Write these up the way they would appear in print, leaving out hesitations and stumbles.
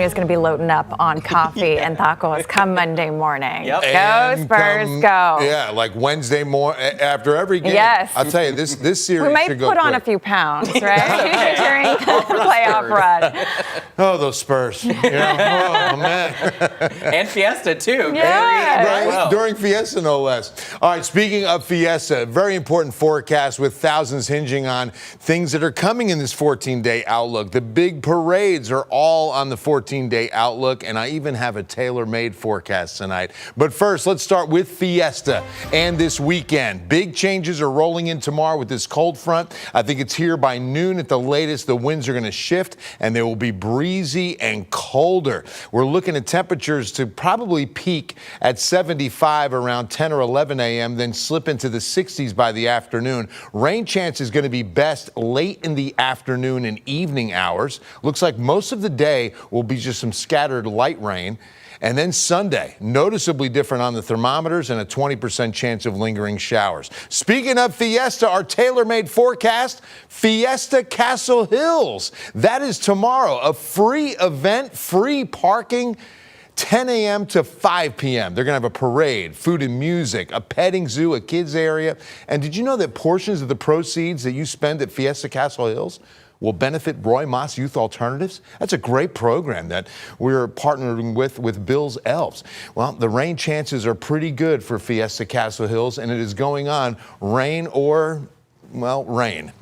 is going to be loading up on coffee and tacos come Monday morning. Yep. Go Spurs, go. Yeah, like Wednesday morning after every game. Yes. I'll tell you, this series We might should go put on a quick. few pounds, right? During the playoff run. Oh, those Spurs. You know, oh, man. And Fiesta, too. Yeah. Very well. During Fiesta, no less. All right, speaking of Fiesta, very important forecast with thousands hinging on things that are coming in this 14-day outlook. The big parades are all on the 14-day outlook, and I even have a tailor-made forecast tonight. But first, let's start with Fiesta and this weekend. Big changes are rolling in tomorrow with this cold front. I think it's here by noon at the latest. The winds are going to shift, and they will be breezy and colder. We're looking at temperatures to probably peak at 75 around 10 or 11 a.m., then slip into the 60s by the afternoon. Rain chance is going to be best late in the afternoon and evening hours. Looks like most of the day will be just some scattered light rain. And then Sunday, noticeably different on the thermometers and a 20% chance of lingering showers. Speaking of Fiesta, our tailor-made forecast, Fiesta Castle Hills. That is tomorrow, a free event, free parking, 10 a.m. to 5 p.m. They're going to have a parade, food and music, a petting zoo, a kids area. And did you know that portions of the proceeds that you spend at Fiesta Castle Hills will benefit Roy Moss Youth Alternatives? That's a great program that we're partnering with Bill's Elves. Well, the rain chances are pretty good for Fiesta Castle Hills, and it is going on rain or, well, rain.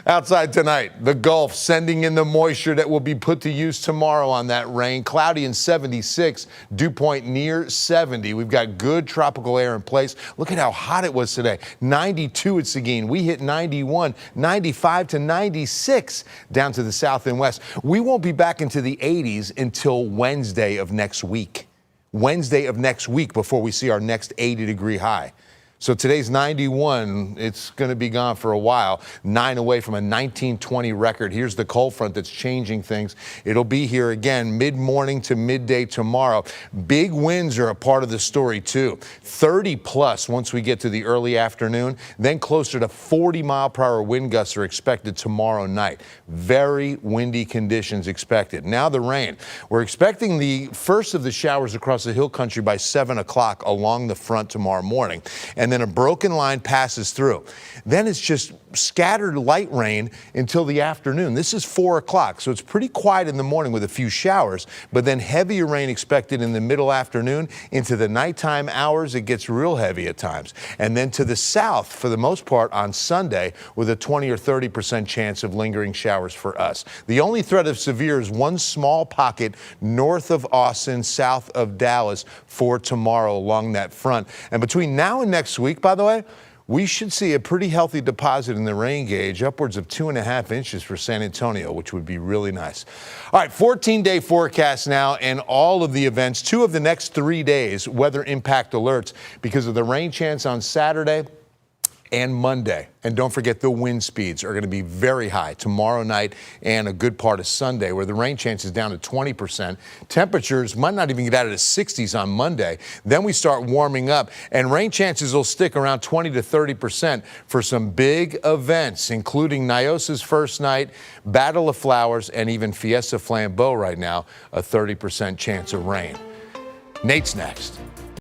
Outside tonight, the Gulf sending in the moisture that will be put to use tomorrow on that rain. Cloudy and 76, dew point near 70. We've got good tropical air in place. Look at how hot it was today. 92 at Seguin. We hit 91, 95 to 96 down to the south and west. We won't be back into the 80s until Wednesday of next week. Wednesday of next week before we see our next 80-degree high. So today's 91, it's going to be gone for a while. 9 away from a 1920 record. Here's the cold front that's changing things. It'll be here again mid-morning to midday tomorrow. Big winds are a part of the story, too. 30 plus once we get to the early afternoon. Then closer to 40-mile-per-hour wind gusts are expected tomorrow night. Very windy conditions expected. Now the rain. We're expecting the first of the showers across the hill country by 7 o'clock along the front tomorrow morning. And then a broken line passes through. Then it's just scattered light rain until the afternoon. This is 4 o'clock, so it's pretty quiet in the morning with a few showers, but then heavier rain expected in the middle afternoon. Into the nighttime hours, it gets real heavy at times. And then to the south, for the most part, on Sunday, with a 20 or 30% chance of lingering showers for us. The only threat of severe is one small pocket north of Austin, south of Dallas for tomorrow along that front. And between now and next week, by the way, we should see a pretty healthy deposit in the rain gauge, upwards of 2.5 inches for San Antonio, which would be really nice. All right, 14-day forecast now, and all of the events, 2 of the next 3 days, weather impact alerts because of the rain chance on Saturday and Monday. And don't forget, the wind speeds are going to be very high tomorrow night and a good part of Sunday, where the rain chance is down to 20%. Temperatures might not even get out of the 60s on Monday. Then we start warming up, and rain chances will stick around 20 to 30% for some big events, including Nyosa's first night, Battle of Flowers, and even Fiesta Flambeau right now, a 30% chance of rain. Nate's next.